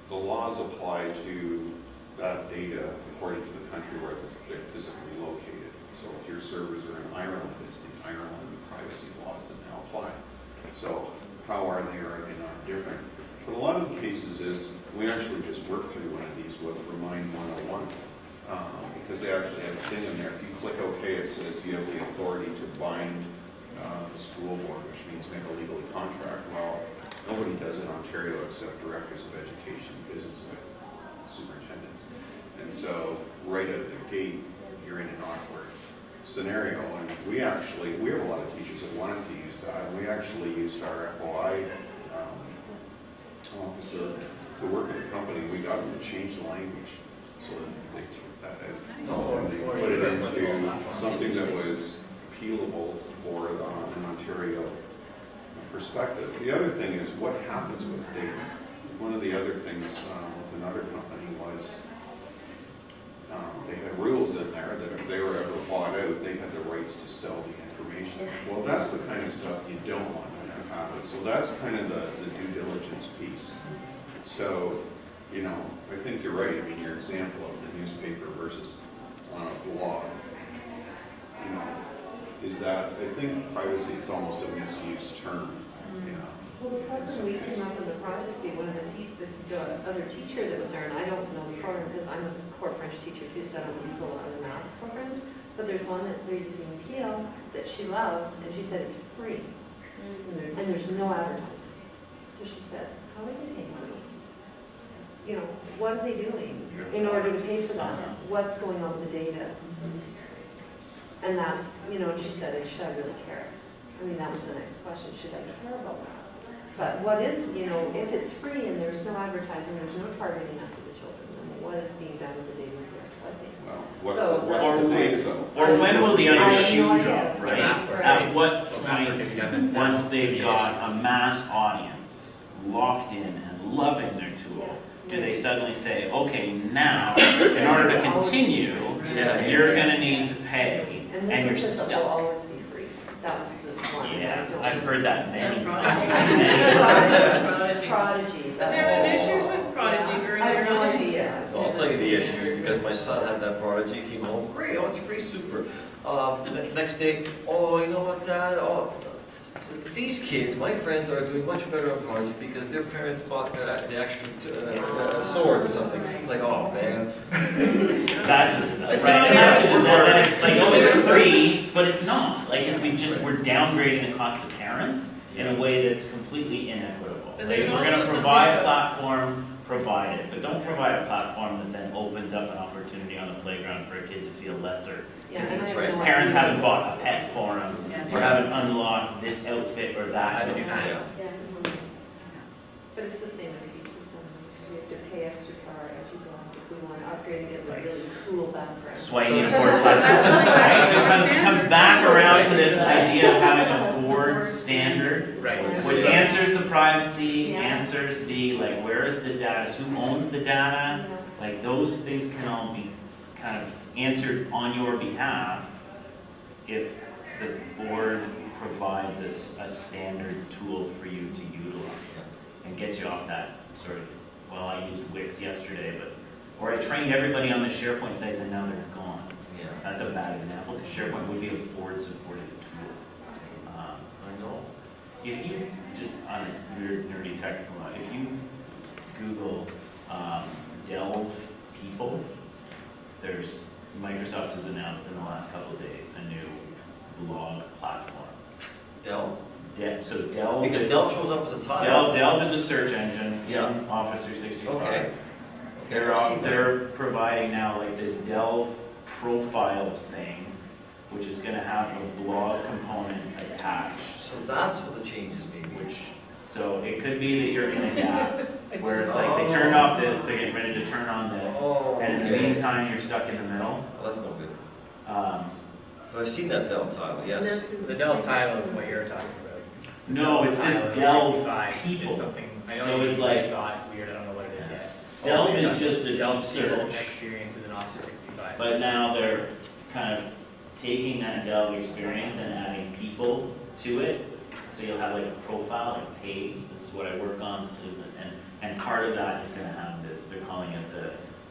the laws apply to that data according to the country where they're physically located. So if your servers are in Ireland, it's the Ireland privacy laws that now apply. So how are they or are they not different? But a lot of the cases is, we actually just worked through one of these with Remind 101, because they actually have a thing in there. If you click OK, it says you have the authority to bind the school board, which means make a legal contract. Well, nobody does in Ontario except directors of education, business superintendents. And so right out of the gate, you're in an awkward scenario. And we have a lot of teachers that wanted to use that. And we actually used our FOI officer to work at the company. We got them to change the language so that they took that out. And they put it into something that was appealable for an Ontario perspective. The other thing is what happens with data. One of the other things with another company was they had rules in there that if they were ever bought out, they had the rights to sell the information. Well, that's the kind of stuff you don't want to have happen. So that's kind of the due diligence piece. So, you know, I think you're right. I mean, your example of the newspaper versus blog, you know, is that I think privacy is almost a misused term. You know. Well, the person we came up with the privacy, one of the other teacher that was there, and I don't know the program because I'm a core French teacher too, so I don't use a lot of the math programs, but there's one that they're using PL that she loves, and she said it's free, and there's no advertising. So she said, how are they paying money? You know, what are they doing in order to pay for that? What's going on with the data? And that's, you know, and she said, should I really care? I mean, that was the next question, should I care about that? But what is, you know, if it's free and there's no advertising, there's no targeting after the children, then what is being done with the data they're collecting? Well, what's So the data though? Or when will the I other have shoe no drop, idea. right? Right. At what point, Right. once they've got a mass audience locked in and loving their tool, do they suddenly say, okay, now, in order to continue, you're gonna need to pay, And and you're this one says that will stuck? always be free. That was this one. Yeah, I don't- I've heard that many Prodigy. times. Prodigy. But there was issues with Prodigy during I their have no launch. idea. I'll tell you the issues, because my son had that Prodigy, came home, great, oh, it's free, super. Next day, oh, you know what, Dad, oh, these kids, my friends are doing much better on Prodigy because their parents bought the extra sword or something. Like, oh, man. That's a disaster, right? And that's a disaster. And it's like, oh, it's free, but it's not. Like, we're downgrading the cost of parents in a way that's completely inequitable. And Like, there's we're gonna also provide a something platform, provide it, but don't provide a platform that then opens up an opportunity on the playground for a kid to feel lesser. Yeah, and I That's have right. no Parents idea. haven't bought a pet for them, or haven't unlocked this outfit or that. How to do that. Yeah. Yeah. But it's the same as teachers then, because we have to pay extra for our EduBlock if we want to upgrade and get a really cool background. That's why you need a board platform, right? It comes back around to this idea of having a board standard, Right. which answers the privacy, Yeah. answers the, like, where is the data, who owns the data? Yeah. Like, those things can all be kind of answered on your behalf if the board provides a standard tool for you to utilize and gets you off that sort of, well, I used Wix yesterday, but, or I trained everybody on the SharePoint sites and now they're gone. Yeah, That's a bad example, because SharePoint would be a board-supported tool. I know. If you, just on a weird, nerdy technical note, if you Google Delve people, Microsoft has announced in the last couple of days a new blog platform. Dell? So Delve. Because is- Dell shows up as a tile. Delve is a search engine Yeah. in Office 365. Okay. They're providing now like this Delve profile thing, which is gonna have a blog component attached, So that's what the changes may be. so it could be that you're in a gap, where it's like they turned off this, they're getting ready to turn on this, Oh, and in the okay. meantime, you're stuck in the middle. Well, that's no good. Um, But I've seen that Dell tile, And yes. that's in The Dell place- tile is what you're talking about. No, it says Delve Delve 365 people. is something, I So know you it's guys like- saw it, it's weird, I don't know what it is yet. Delve is just a Delve search. people experiences in Office 365. But now they're kind of taking that Delve experience and adding people to it. So you'll have like a profile, like a page, this is what I work on, this is, and part of that is gonna have this, they're calling it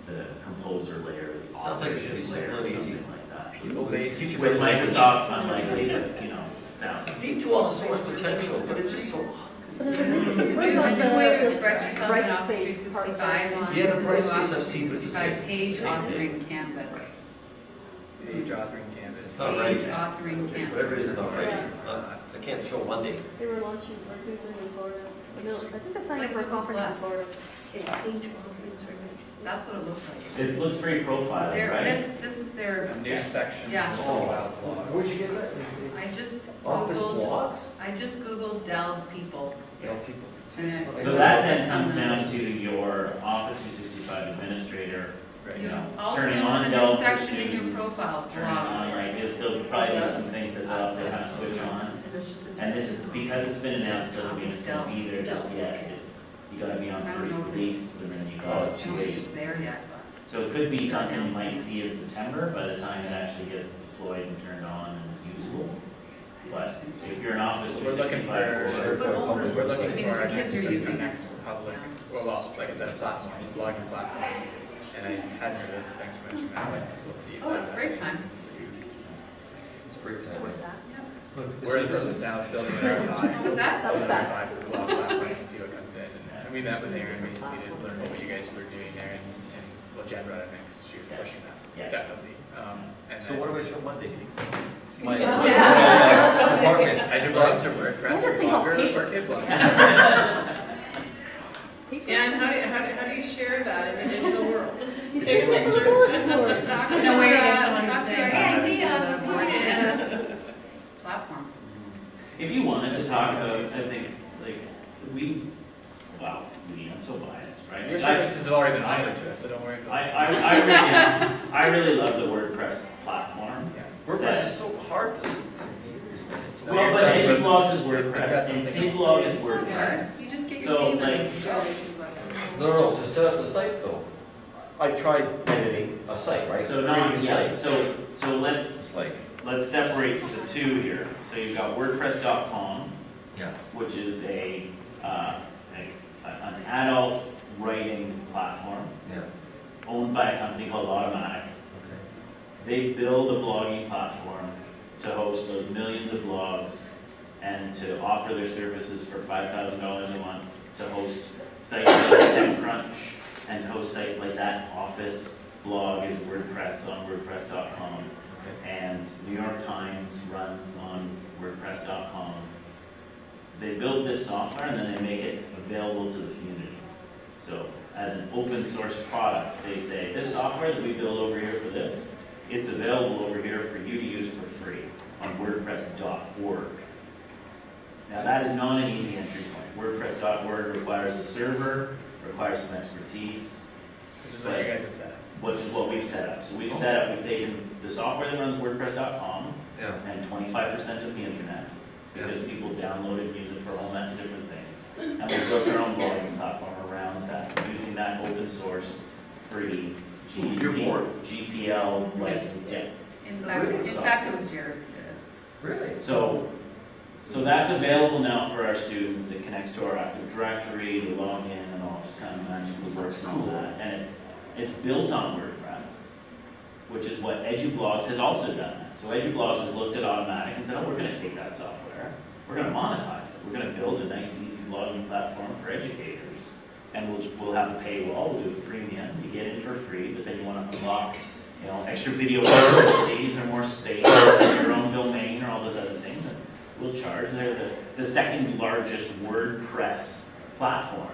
the composer layer. the Sounds like it should be authorship simple layer, and easy. something like that. People-based. With Microsoft, unlikely to, sound. D2L has so much potential, but it's just so. But there's a A good way to express yourself in Office Brightspace part of 365 that. is Yeah, the use Brightspace I've Office seen, but it's the 365 same. Page It's the same authoring canvas. Page authoring canvas. It's not right. Page authoring canvas. Whatever it is, it's not right. Yeah. It's not- I can't show one day. They were launching, I think something in Florida. No, I think I signed It's up for a like conference in Google Florida. It's page one, it's very interesting. That's what it looks like. It looks very profiling, There, right? this is their, A news section. Yeah. profile blog. Where'd you get that? I just Office Googled, blogs? I just Googled Delve people. Tell people. And then- So that then comes down to your Office 365 administrator, Right. you know, Also, turning there's on a new Delve for section in your students, profile turning blog. on, like, there'll probably be some things that they'll have to kind of switch on. And this is, because it's been announced, doesn't mean it's gonna be there just yet. It's, you gotta be on I don't first know if it's- release, and then you I got don't know if it's there yet, but. So it could be something you might see in September by the time it actually gets deployed and turned on and usable. But if you're an Office We're looking 365 for, But older- we're looking I mean, for our the kids next, are the using next it. public, well, like I said, platform, blogging platform. And I hadn't heard this, thanks for mentioning that, but we'll see. if Oh, it's that's break time. Break time. What's that? We're in the process now of building an archive. What was that? That was that. Archive for the blog platform and see what comes in. And we met with Aaron recently to learn what you guys were doing there and well, Jen Rudd, I think, 'cause she was pushing that, Yeah. definitely. And So then- what do I show Monday? My Yeah. Department. As your blog to WordPress, What's or this thing called? Blogger, or Kid Blogger. Yeah, and how do you share that in the digital world? You see the bulletin board? No way to get someone to Talk to say, her. hey, I see Yeah. platform. If you wanted to talk about, I think, like, I'm so biased, right? Your Like, I- services have already been offered to us, so don't worry about it. I really love the WordPress platform. Yeah. WordPress is so hard to use. It's Well, weird. but EduBlogs is We've got WordPress, and something KidBlog else. is WordPress. You just get your So, name like, in. No, to set up the site though. I tried editing a site, right? So not, Creating a yeah, site. so let's It's like, separate the two here. So you've got WordPress.com, yeah. which is an adult writing platform Yeah, owned by a company called Automatic. okay. They build a blogging platform to host those millions of blogs and to offer their services for $5,000 a month to host sites like TechCrunch and to host sites like that Office blog is WordPress on WordPress.com. And New York Times runs on WordPress.com. They build this software and then they make it available to the community. So as an open source product, they say, this software that we build over here for this, it's available over here for you to use for free on WordPress.org. Now that is not an easy entry point. WordPress.org requires a server, requires some expertise, Which is what you guys have said. which is what we've set up. So we've set up, we've taken the software that runs WordPress.com Yeah. and 25% of the internet, because people download it and use it for all kinds of different things. And we built our own blogging platform around that, using that open source, free You're bored. GPL license. Yeah. In fact, it was Jared. Really? So that's available now for our students. It connects to our Active Directory, the login, and all just kind of magically works and all that. And it's built on WordPress, which is what EduBlogs has also done that. So EduBlogs has looked at Automatic and said, oh, we're going to take that software, we're going to monetize it, we're going to build a nice, easy blogging platform for educators, and we'll have a paywall, we'll do a freemium, you get in for free, but then you want to unlock, extra video capabilities or more space, or your own domain, or all those other things, and we'll charge. They're the second largest WordPress platform.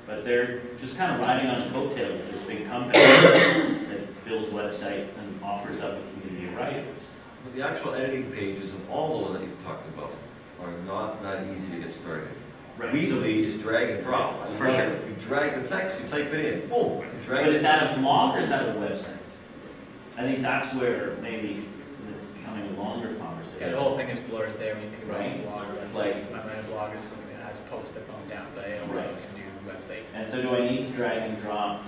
But they're just kind of riding on the coattails of this big company that builds websites and offers up a community of writers. But the actual editing pages of all those that you've talked about are not that easy to get started. Right. Weasely is drag and drop. For sure. You drag the text, you type it in, boom, you drag But is it. that a blog or is that a website? I think that's where maybe it's becoming a longer Yeah, conversation. the whole thing is blurred there when you think about Right. a blog or website. It's like, I'm running a blog or something that has posts that phone down, but I also Right. can do website. and so do I need to drag and drop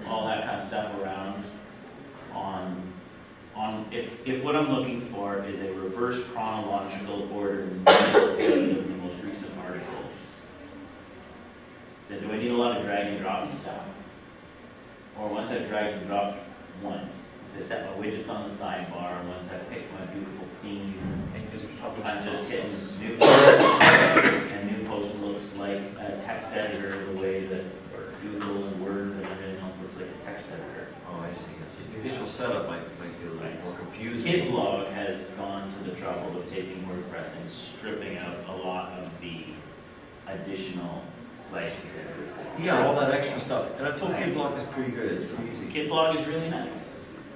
all that kind of stuff around on, if what I'm looking for is a reverse chronological order of the most recent articles, then do I need a lot of drag and drop stuff? Or once I've dragged and dropped once, I set my widgets on the sidebar, once I pick my beautiful theme, And you just publish. I'm just hitting new post, and new post looks like a text editor the way that Google and Word and everything else looks like a text editor. Oh, I see, yes, the initial setup might feel a little more confusing. KidBlog has gone to the trouble of taking WordPress and stripping out a lot of the additional, like, Yeah, all that extra stuff, and I've told KidBlog is pretty good, it's pretty easy. KidBlog is really nice.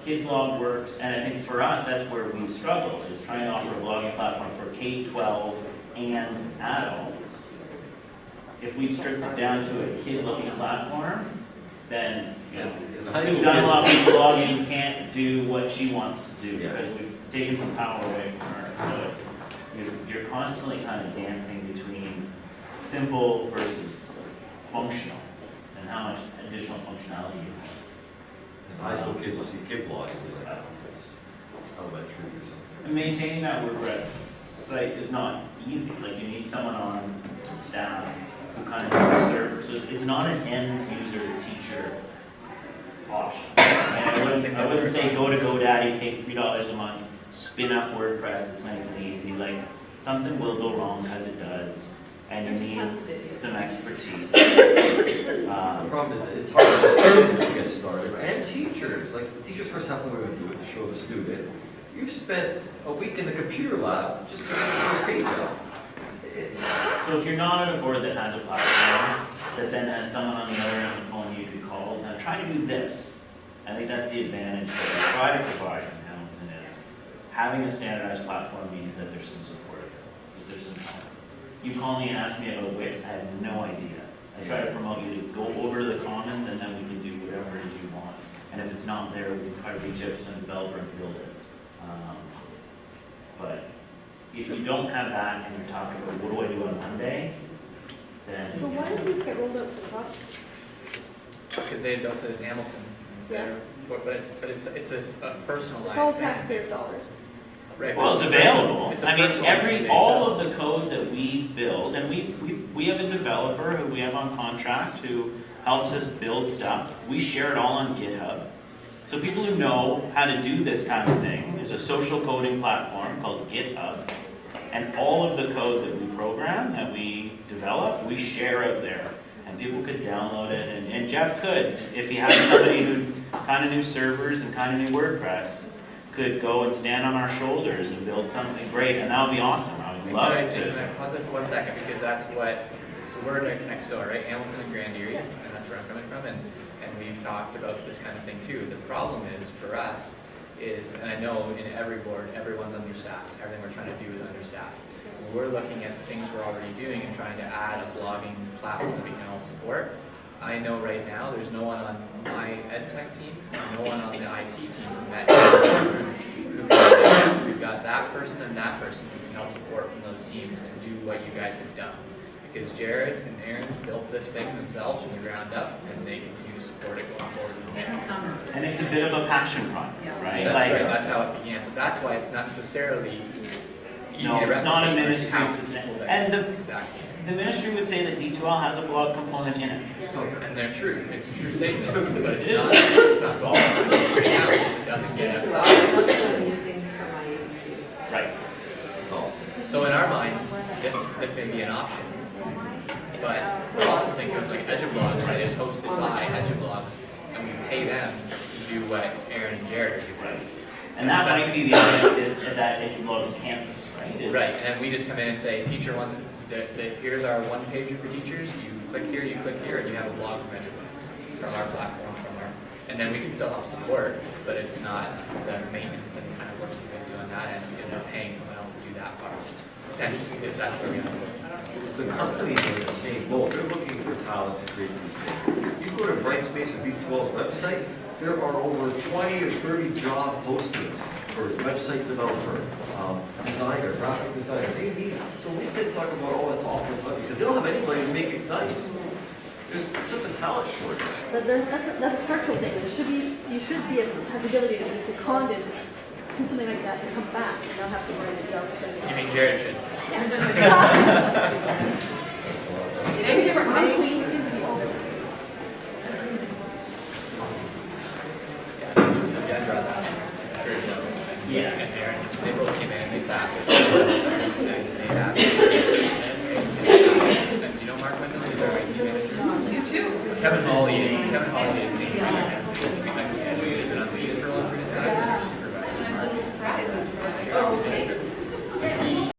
KidBlog works, and I think for us, that's where we struggle, is trying to offer a blogging platform for K-12 and adults. If we stripped it down to a kid-looking platform, then, you know, High Sue school Dunlop kids- who's blogging can't do what she wants to do, Yeah. because we've taken some power away from her. So it's, you're constantly kind of dancing between simple versus functional, and how much additional functionality you have. And high school kids will see KidBlog and be like, oh, it's elementary or something. And maintaining that WordPress site is not easy. Like, you need someone on staff who kind of knows the server. So it's not an end user teacher option. And I wouldn't say go to GoDaddy, pay $3 a month, spin up WordPress. It's nice and easy. Like, something will go wrong because it does, and you There's need tons of videos. some expertise. The problem is, it's hard for students to get started, and teachers, like, the teachers first have to learn to do it, to show the student. You've spent a week in the computer lab just to get the first page out. So if you're not on a board that has a platform, that then has someone on the other end of the phone you could call, and I'm trying to do this. I think that's the advantage that we try to provide in Hamilton is having a standardized platform means that there's some support, that there's some help. You call me and ask me about Wix, I have no idea. I try to promote you to go over the commons and then we can do whatever it is you want. And if it's not there, we can try to reach out to some developer and build it. But if you don't have that and you're talking about what do I do on Monday, then. So why does this get rolled out to the top? Because they built it in Hamilton. It's Yeah. there, but it's a personalized It's all thing. taxpayers' dollars. Right, Well, it's a available. it's a I mean, personalized thing they all built. of the code that we build, and we have a developer who we have on contract who helps us build stuff. We share it all on GitHub. So people who know how to do this kind of thing, there's a social coding platform called GitHub. And all of the code that we program, that we develop, we share out there. And people could download it, and Jeff could, if he had somebody who kind of knew servers and kind of knew WordPress, could go and stand on our shoulders and build something great, and that would be awesome. I would love Can to. I pause it for 1 second, because that's what, so we're next door, right, Hamilton and Grand Erie, and that's where I'm coming from, and we've talked about this kind of thing too. The problem is, for us, is, and I know in every board, everyone's understaffed, everything we're trying to do is understaffed. We're looking at the things we're already doing and trying to add a blogging platform that we can all support. I know right now, there's no one on my ed tech team, no one on the IT team from that who can, we've got that person and that person who can help support from those teams to do what you guys have done. Because Jared and Aaron built this thing themselves from the ground up, and they continue to support it going forward. In the summer. And it's a bit of a passion project, Yeah. right? That's Like, right, that's how it began, so that's why it's not necessarily easy No, to it's not a replicate, you ministry have to system. people that- And Exactly. the ministry would say that D2L has a blog component in it. And they're true, it's true statement, but it's not all, right now, it doesn't get That's outside. what I'm using for my APQ. Right. That's all. So in our minds, this may be an option. But we're also thinking of like Edublogs, right, is hosted by Edublogs, and we pay them to do what Aaron and Jared are doing. And that might be the other, is that Edublogs campus, right? Is- Right, and we just come in and say, teacher wants, here's our one pager for teachers, you click here, and you have a blog from Edublogs, from our platform, and then we can still help support, but it's not the maintenance and kind of work you guys do on that end, because we're paying someone else to do that part. Potentially, if that's where we have to look. The companies are in the same boat, they're looking for talent to create these things. You go to Brightspace or B12's website, there are over 20 or 30 job postings or website developer, designer, graphic designer, they need, so we sit and talk about, oh, it's awful, it's ugly, because they don't have anybody to make it nice. There's such a talent shortage. But that's a structural thing. There should be, you should be able to have the ability to be seconded to something like that and come back and not have to worry that You mean Jared should? Thank you for I'm coming. queen is the only. So Kendra, I'm sure you know. Yeah. And Aaron, they both came in, they sat. And they had. And do you know Mark Wendell? He's our IT minister. You too. Kevin Hawley is.